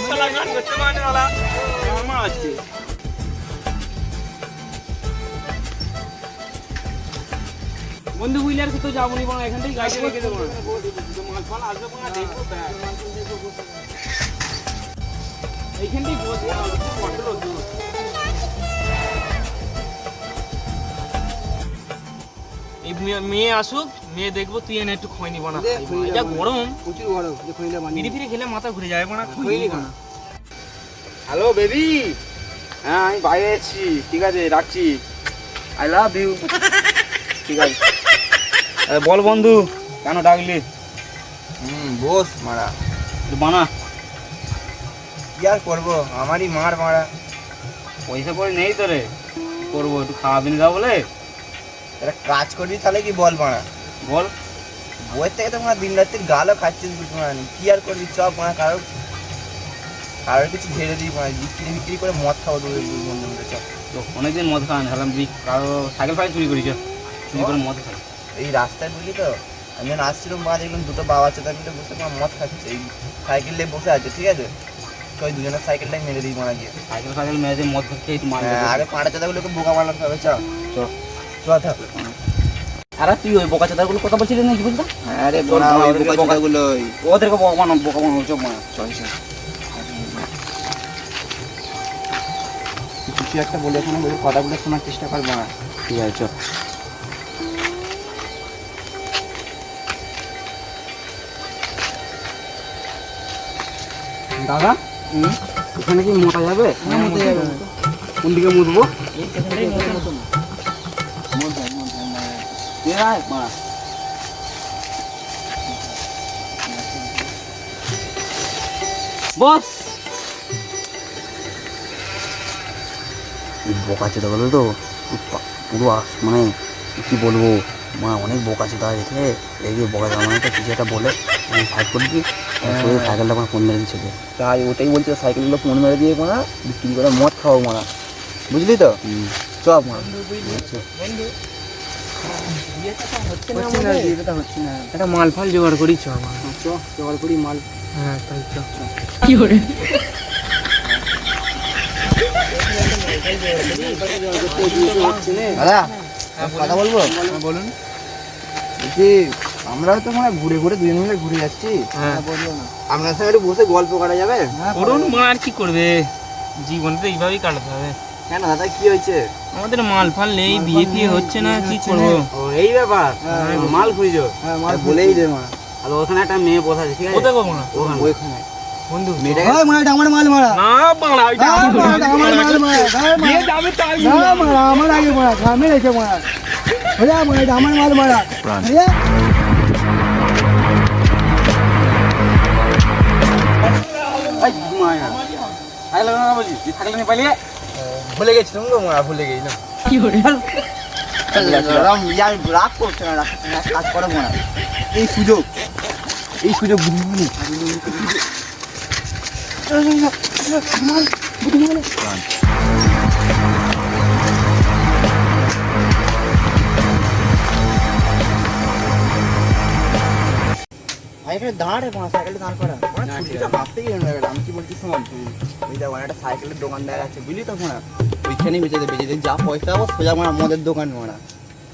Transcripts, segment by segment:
শালা গান করছে মানে ওলা আমার আছে বন্ধু বুঝলে আর তো যাবো নি বড় এখান থেকে গাড়ি রেখে দেবো মাল ফাল আসবে বড় দেখবো এইখান থেকে বসবো কত রোদ এই মেয়ে আসুক মেয়ে দেখবো তুই এনে একটু খৈনি বানা যা গরম প্রচুর গরম যে খইটা বানিয়ে ফিরে ফিরে খেলে মাথা ঘুরে যাবে বানা খৈনি বানা হ্যালো বেবি হ্যাঁ আমি বাইরে আছি ঠিক আছে রাখছি আই লাভ ইউ ঠিক আছে বল বন্ধু কেন ডাকলি বস মারা বানা কি আর করবো আমারই মার মারা পয়সা পরে নেই তো রে করবো একটু খাওয়া দিন যাও বলে একটা কাজ করবি তাহলে কি বল মারা বল বইয়ের থেকে তো দিন রাত্রির গালও খাচ্ছিস মারা কি আর করবি চপ মারা কারোর কিছু ঝেড়ে দিই মারা বিক্রি করে মদ খাবো তোদের বন্ধু মিলে চপ তো অনেকদিন মদ খাওয়া ভাবলাম তুই কারো সাইকেল ফাইকেল চুরি করিস চুরি করে মদ খাই এই রাস্তায় বুঝলি তো আমি যখন আসছিলাম মা দেখলাম দুটো বাবা চেতা মিলে বসে মদ খাচ্ছে এই সাইকেল নিয়ে বসে আছে ঠিক আছে ওই দুজনের সাইকেলটাই মেরে দিই মারা গিয়ে সাইকেল ফাইকেল মেরে দিয়ে মদ খাচ্ছে একটু মার আগে পাঁটা চেতাগুলোকে বোকা মারলাম তবে চ চ চ থাক আরে তুই ওই বোকা চাদাগুলো কথা বলছিলি নাকি বুঝলি আরে বোকা চেতাগুলো ওদেরকে বোকা বানানো চোখ মারা চল কিছু একটা বলে ওখানে বলে কথাগুলো শোনার চেষ্টা করবো না ঠিক আছে চল দাদা এখানে কি মোটা যাবে কোন দিকে মুছবো বস বোকা চেতা বলো তো পুরো মানে কি বলবো মা অনেক বোকা চেতা হয়েছে এই যে বোকা চেতা মানে কিছু একটা বলে সাইড করে দিই সাইকেলটা আমার ফোন মেরে দিচ্ছে তাই ওটাই বলছে সাইকেলগুলো ফোন মেরে দিয়ে মারা বিক্রি করে মদ খাওয়া মারা বুঝলি তো চপ মারা একটা মাল ফাল জোগাড় করি চ জোগাড় করি মাল হ্যাঁ তাই চ কি করে দাদা কথা বলবো বলুন বলছি আমরাও তো মানে ঘুরে ঘুরে দুজন মিলে ঘুরে যাচ্ছি আপনার সঙ্গে একটু বসে গল্প করা যাবে করুন মা আর কি করবে জীবনটা এইভাবেই কাটাতে হবে কেন দাদা কি হয়েছে আমাদের মাল ফাল নেই বিয়ে ফিয়ে হচ্ছে না কি করবো এই ব্যাপার মাল খুঁজো মাল বলেই দে মা আর ওখানে একটা মেয়ে বসা আছে ঠিক আছে কোথায় পাবো না ওইখানে বন্ধু মেয়েটাকে আমার মাল মারা না বাংলা আমার মাল মারা বিয়ে যাবে তাই না মারা আমার আগে মারা খামে রেখে মারা ওরা মারা আমার মাল মারা ভুলে গেছিলাম গো মারা ভুলে গেছিলাম কি করে রাগ করছে না কাজ করো মারা এই সুযোগ বুঝি মানে দাঁড়ে সাইকেলটা দাঁড় করা ভাবতেই আমি কি বলছি শোন ওই দেখ একটা সাইকেলের দোকানদার আছে বুঝলি তো না ওইখানেই বেঁচে দে যা পয়সা যাবো সোজা মারা মদের দোকান মারা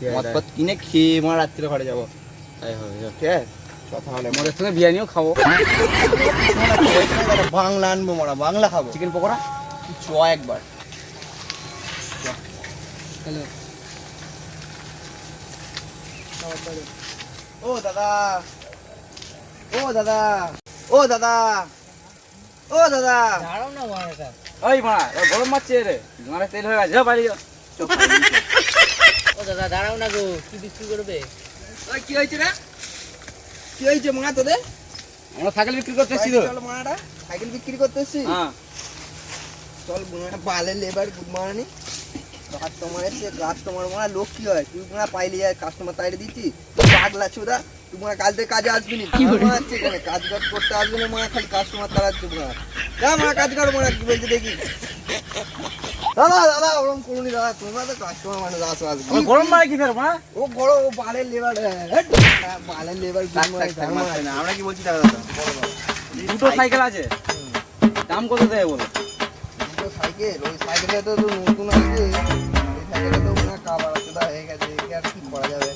মদ পদ কিনে খেয়ে মারা রাত্রে ঘরে যাবো তাই হবে ঠিক আছে তাহলে মদের সঙ্গে বিরিয়ানিও খাবো বাংলা আনবো মারা বাংলা খাবো চিকেন পকোড়া চ একবার ও দাদা ও দাদা ও দাদা ও দাদা দাঁড়াও না মারাটা ওই মারা গরম মারছে রে মারা তেল হয়ে গেছে বাড়ি যাও ও দাদা দাঁড়াও না গো কি বিক্রি করবে ওই কি হয়েছে রে কি হয়েছে মা তোদের আমরা সাইকেল বিক্রি করতে এসেছি তো চল মারা সাইকেল বিক্রি করতে এসেছি হ্যাঁ চল বালের লেবার মারানি কাস্টমার এসে কাস্টমার মারা লোক কি হয় তুই মারা পাইলি যায় কাস্টমার তাইরে দিচ্ছি পাগলা ছোড়া তুই মারা কাল থেকে কাজে আসবি না মারাচ্ছে এখানে কাজ করতে আসবি না মারা খালি কাস্টমার তাড়াচ্ছে মারা যা মারা কাজ করো মারা কি বলছে দেখি দাদা ওরকম করুনি দাদা তোমরা তো কাস্টমার মানুষ আসো আসবে গরম মারে কি ফের মা ও বড় ও বালের লেবার বালের লেবার আমরা কি বলছি দাদা দুটো সাইকেল আছে দাম কত দেয় বলো? দুটো সাইকেল, ওই সাইকেলে তো নতুন আছে, এই সাইকেলে তো মনে হয় কাবার আছে, হয়ে গেছে, একে আর কি করা যাবে?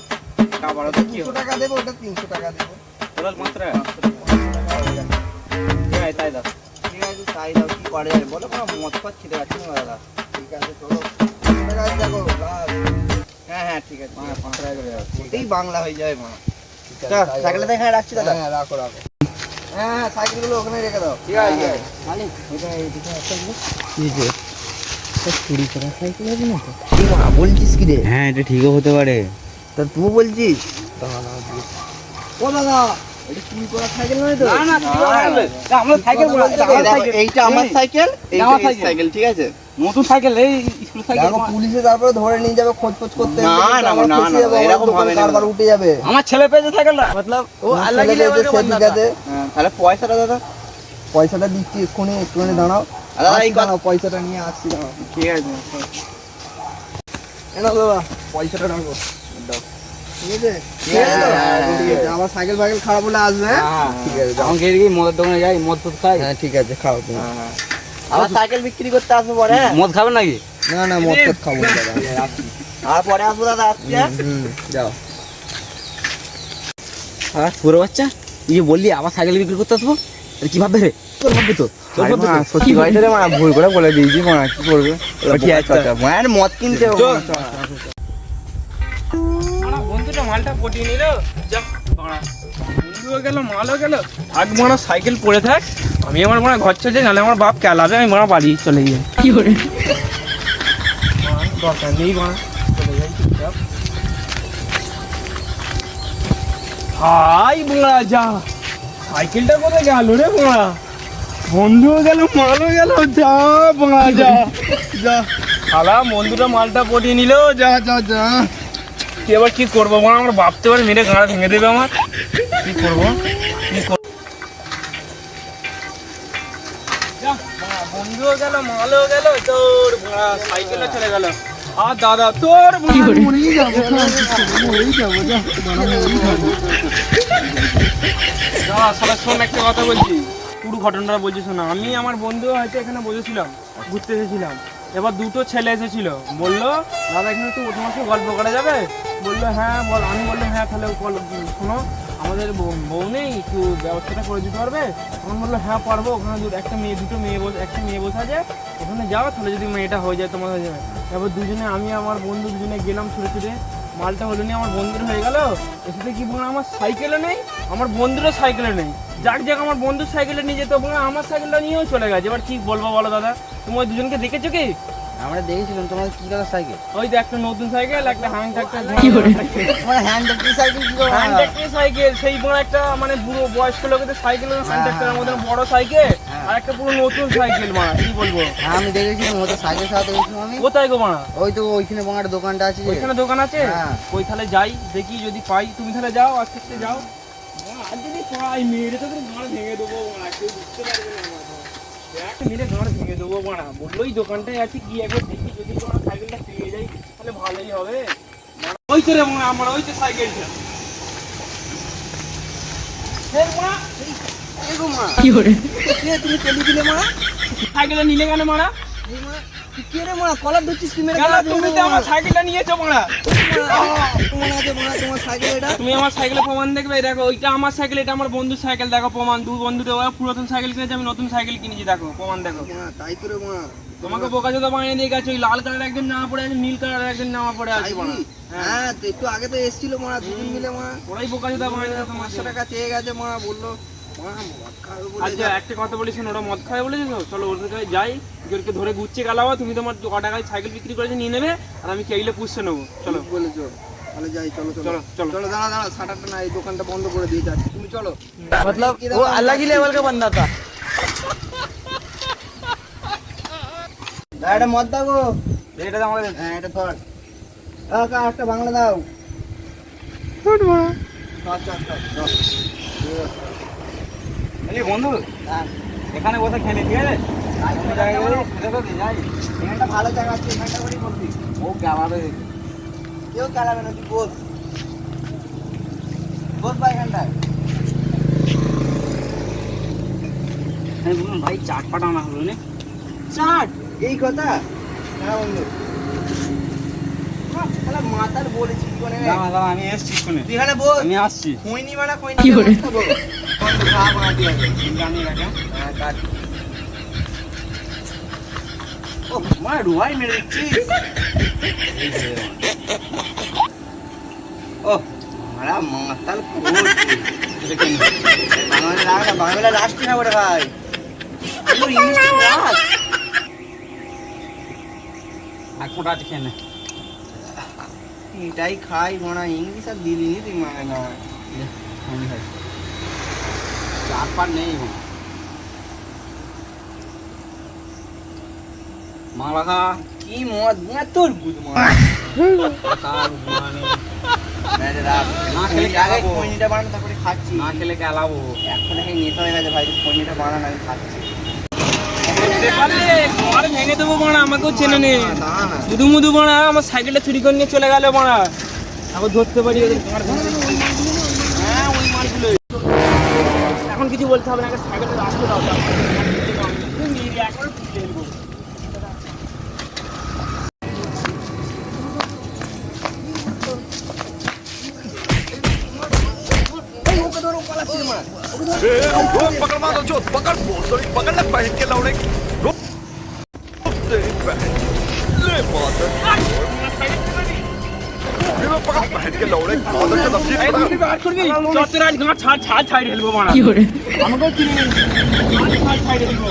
কাবার তো কি 200 টাকা দেবো, ওটা 300 টাকা দেবো। টোটাল মাত্র 500 টাকা হয়ে গেছে। ঠিক আছে তাই দাও। ঠিক আছে তাই দাও, কি করা যাবে বলো? কোনো মদ ফদ খেতে পারছি না দাদা। ঠিক আছে চলো, 500 টাকা দেখো লাস্ট। হ্যাঁ হ্যাঁ ঠিক আছে, 500 টাকা করে যাবে, এটাই বাংলা হয়ে যাবে মা। সাইকেলটা এখানে রাখছি দাদা। হ্যাঁ রাখো রাখো। হ্যাঁ সাইকেলগুলো ওখানে রেখে দাও। ঠিক আছে মালিক, ওটা এইদিকে একটা কি যে চুরি করা সাইকেল আছে না তো? কি মা বলছিস কি রে? হ্যাঁ এটা ঠিকও হতে পারে। তা তুই বলছিস? ও দাদা, এটা চুরি করা সাইকেল নয় তো? না না চুরি করা হবে। আমরা সাইকেল বলতে এইটা আমার সাইকেল, এইটা আমার সাইকেল, ঠিক আছে? নতুন সাইকেল, এই স্কুল সাইকেল। দেখো পুলিশে তারপরে ধরে নিয়ে যাবে, খোঁজ করতে। না, না, না, না, এরকম হবে না। কারবার উঠে যাবে। আমার ছেলে পেয়েছে সাইকেলটা, মতলব ও আল্লাহ কি লেভেল কে ঠিক আছে। তাহলে পয়সাটা দাদা? পয়সাটা দিচ্ছি এক্ষুনি, একটুখানি দাঁড়াও। দাদা এই দাঁড়াও, পয়সাটা নিয়ে আসছি, দাঁড়াও। ঠিক আছে। এ নাও দাদা, পয়সাটা রাখো। দাও। ঠিক আছে? ঠিক আছে তো? ঠিক আছে, আবার সাইকেল ফাইকেল খারাপ হলে আসবে, হ্যাঁ? ঠিক আছে, যাও। আমাকে এদিকে মদের দোকানে যাই, মদ ফদ খাই। হ্যাঁ ঠিক আছে, খাও তুমি। আবার সাইকেল বিক্রি করতে আসবো পরে। মদ খাবেন নাকি? না না, মদ টদ খাবো না দাদা। আর পরে আসবো দাদা, আসছি। যাও। আর পুরো বাচ্চা তুই যে বললি আবার সাইকেল বিক্রি করতে আসবো, তাহলে কি ভাববে রে? তোর ভাববে তো, তোর ভাববে তো। সত্যি কথা রে মা, ভুল করে বলে দিয়েছি মা, কি করবে? ঠিক আছে, মায়ের মদ কিনতে হবে। চল। আমার বন্ধুটা মালটা পটিয়ে নিল, যা বাড়া। বন্ধুও গেল, মালও গেল। থাক মারা, সাইকেল পড়ে থাক। আমি আমার মারা ঘর চলে যাই, নাহলে আমার বাপ কেলাবে, আমি মারা বাড়ি চলে যাই। কি করে দরকার নেই মারা, চলে যাই চুপচাপ। হাই বোড়া, যা সাইকেলটা কোথায় গেল রে বোড়া? বন্ধুও গেল, মালও গেল, যা বোড়া যা যা। শালা বন্ধুটা মালটা পটিয়ে নিল, যা যা যা। কি এবার কি করবো মা? আমার ভাবতে পারে মেরে গাড়া ভেঙে দেবে আমার। কি করবো কি করবো? যা, বাড়া, বন্ধুও গেল, মালও গেল, তোর বাড়া সাইকেলও চলে গেল। আর দাদা তোর মরেই যাবো, মরেই যাবো, যা যা। শালা শোন, একটা কথা বলছি, পুরো ঘটনাটা বলছি শোনা। আমি আমার বন্ধু হয়তো এখানে বসেছিলাম, ঘুরতে এসেছিলাম। এবার দুটো ছেলে এসেছিল, বললো দাদা এখানে একটু তোমার সাথে গল্প করা যাবে? বললো হ্যাঁ বল। আমি বললাম হ্যাঁ, তাহলে শোনো আমাদের বউ নেই, একটু ব্যবস্থাটা করে দিতে পারবে? তখন বললো হ্যাঁ পারবো, ওখানে দুটো মেয়ে বসে, একটা মেয়ে বসে আছে, ওখানে যাও, তাহলে যদি মেয়েটা হয়ে যায় তোমার হয়ে যাবে। এবার দুজনে, আমি আমার বন্ধু দুজনে গেলাম ছুটে ছুটে। মালটা হলো নিয়ে আমার বন্ধুর হয়ে গেল। এসে কি বলো, আমার সাইকেলও নেই, আমার বন্ধুরও সাইকেলও নেই। যাক যাক, আমার বন্ধুর সাইকেলে নিয়ে যেত, আমার সাইকেলটা নিয়েও চলে গেছে। এবার কি বলবো বলো দাদা? তুমি ওই দুজনকে দেখেছো কি? আমরা দেখেছিলাম তোমার কি কালার সাইকেল? ওই যে একটা নতুন সাইকেল, একটা হ্যান্ড ট্রাক্টর। তোমার হ্যান্ড ট্রাক্টর সাইকেল কি করে? হ্যান্ড ট্রাক্টর সাইকেল, সেই বড় একটা মানে পুরো বয়স্ক লোকেদের সাইকেল, হ্যান্ড ট্রাক্টরের মধ্যে বড় সাইকেল, আর একটা পুরো নতুন সাইকেল। মা কি বলবো, আমি দেখেছিলাম, ওটা সাইকেল সাথে দেখেছিলাম আমি। কোথায় গো মা? ওই তো ওইখানে বঙার দোকানটা আছে, ওইখানে দোকান আছে। হ্যাঁ। ওই তাহলে যাই, দেখি যদি পাই। তুমি তাহলে যাও, আস্তে আস্তে যাও। আর যদি পাই, মেরে তো গাঁড় ভেঙে দেবো, কেউ বুঝতে পারবে না আমার। একটা মেরে গাঁড় ভেঙে দেবো বাড়া। বললো ওই দোকানটায় আছে, কি একবার দেখি, যদি তোমার সাইকেলটা পেয়ে যাই তাহলে ভালোই হবে। ওই তো রে আমার, ওই তো সাইকেলটা। কি করে তুমি চলে দিলে মা? সাইকেলটা নিলে কেন মারা? কি রে মা, কলার ধরছিস কি মেরে? কেন তুমি তো আমার সাইকেলটা নিয়েছো মারা? তোমার আছে মা, তোমার সাইকেল এটা? তুমি আমার সাইকেলের প্রমাণ দেখবে, এই দেখো ওইটা আমার সাইকেল, এটা আমার বন্ধুর সাইকেল, দেখো প্রমাণ। দু বন্ধুতে ওরা পুরাতন সাইকেল কিনেছে, আমি নতুন সাইকেল কিনেছি, দেখো প্রমাণ দেখো। মা তাই তো রে মা। তোমাকে বোকাচোদা বানিয়ে দিয়ে গেছে, ওই লাল কালার একজন নামা পড়ে আছে, নীল কালার একজন নামা পড়ে আছে মারা। হ্যাঁ তো একটু আগে তো এসেছিল মা, দুদিন মিলে মা। ওরাই বোকাচোদা বানিয়ে দিয়েছে তোমার 500 টাকা চেয়ে গেছে মা, বললো মা মদ খাবে বলে। আচ্ছা একটা কথা বলি শোনো, ওরা মদ খায় বলেছে তো, চলো ওর কাছে যাই, ওদেরকে ধরে গুচ্ছে গালাবো। তুমি তোমার ক টাকায় সাইকেল বিক্রি করেছে নিয়ে নেবে, আর আমি কেইলে পুষছে নেবো। চলো বলেছো, তাহলে যাই, চলো চলো চলো চলো চলো। দাঁড়া দাঁড়া, শাটারটা না, এই দোকানটা বন্ধ করে দিয়ে যাচ্ছি, তুমি চলো। मतलब वो अलग ही लेवल का बंदा था। এটা মদ দাও গো। এটা তো আমাদের হ্যাঁ এটা ধর। কাকা একটা বাংলা দাও। আচ্ছা আচ্ছা দাও। এই বন্ধু, হ্যাঁ এখানে বসে খেলে, ঠিক আছে? এখানটা ভালো জায়গা আছে, এখানটা করেই করবি। ও গাওয়াবে। কেউ চালাবে না, তুই বস। বস বা এখানটায়। আমি বললাম ভাই চাট পাঠানো হলো না। চাট এই কথা? হ্যাঁ বন্ধু, শালা মাতাল বলেছি কি করে? দাঁড়া দাঁড়া আমি এসছি শুনে, তুই এখানে বল, আমি আসছি। খৈনি বানা খৈনি খাবো। বন্ধু খা বানা দিয়ে আগে। জানি রাখা হ্যাঁ কাট। ও মা রুয়াই মেরে দিচ্ছিস। ও মারা মাতাল বাংলা রাখ না, বাংলা লাস্ট না বড় ভাই, তোর ইংলিশ তো রাখ। এখন রাত খেয়ে নে। এটাই খাই মানা, ইংলিশ আর দিলি নি তুই মানে না। আমি খাই চাট পাট নেই এখন। মা রাখা কি মদ না তোর গুদ মার। কার মানে মেরে রাখ। না খেলে আগে খাবো। খৈনিটা বানানো তারপরে খাচ্ছি। না খেলে গেলাবো। এখন এই নেতা হয়ে গেছে ভাই, খৈনিটা বানানো আমি খাচ্ছি। তোমার ভেঙে দেবো মানা, আমাকেও চেনে নে। দাঁড়া না। শুধু মুধু মানা আমার সাইকেলটা চুরি করে নিয়ে চলে গেল মানা, এখন ধরতে পারি ওদের তোমার ভেঙে দেবো। হ্যাঁ ওই মালগুলো এখন কিছু বলতে হবে না, আগে সাইকেলটা আসতে দাও। এখন ফুটে দেবো। এই ওকে ধরো, পালাচ্ছি রে মা। पकड़ मारो जो पकड़ भोसड़ी पकड़ ले बहन के लौड़े रुक तेरी बहन ले मादर ये मैं पकड़ बहन के लौड़े मादर के नफसी এই তুই বার করবি চত্বর আজ গাঁ ছাড় ছাড় ছাড় ঢেলবো মানা। আমাকেও চিনি নে, ছাড় ছাড় ঢেলবো।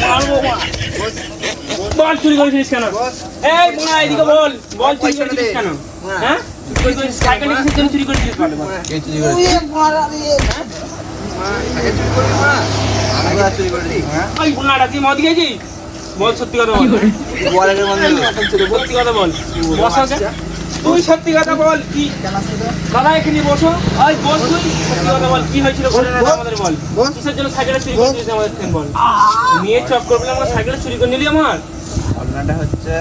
মারবো মা। বল চুরি করেছিস কেন? এই বোনা এদিকে বল, বল চুরি করেছিস কেন? হ্যাঁ চুরি করেছিস, সাইকেল কিসের জন্য চুরি করেছিস বল? তুই মারা রে। মা আগে চুরি করবি মা? আগে চুরি করলি? হ্যাঁ ওই বোনাটা তুই মদ খেয়েছিস? বল সত্যি কথা বল, বল আগে বন্ধু। সত্যি কথা বল। বসো ওকে। তুই সত্যি কথা বল, কি দাদা এখানে বসো। ওই বল, তুই সত্যি কথা বল, কি হয়েছিল ঘটনাটা আমাদের বল। বল। কিসের জন্য সাইকেলটা চুরি করেছিস আমাদের থেকে বল। মেয়ে চক্কর বলে আমার সাইকেলটা চুরি করে নিলি আমার। ঘটনাটা হচ্ছে,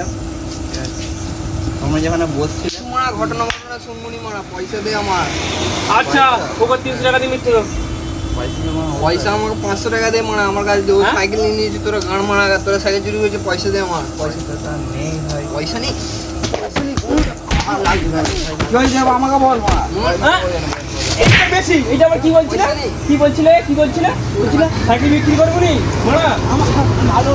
তোমরা যেখানে বসছিলে মারা, ঘটনা শুনবনি মারা, পয়সা দে আমার। আচ্ছা ওকে 300 টাকা দিয়ে মিথ্যে দাও। পয়সা আমাকে 500 টাকা দে মারা, আমার কাছে দে। ও হ্যাঁ? সাইকেল নিয়ে নিয়েছি, তোরা গান মারা, তোরা সাইকেল চুরি করেছে, পয়সা দে আমার। পয়সা তো নেই ভাই, পয়সা নেই। আর লাগবে ভাই, জয় দেব আমাকে বল মারা। হ্যাঁ? এটা বেশি, এটা আবার কি বলছিলে? পয়সা নেই। কি বলছিলে? কি বলছিলে? বলছিলে সাইকেল বিক্রি করবো নি? মারা আমার ভালো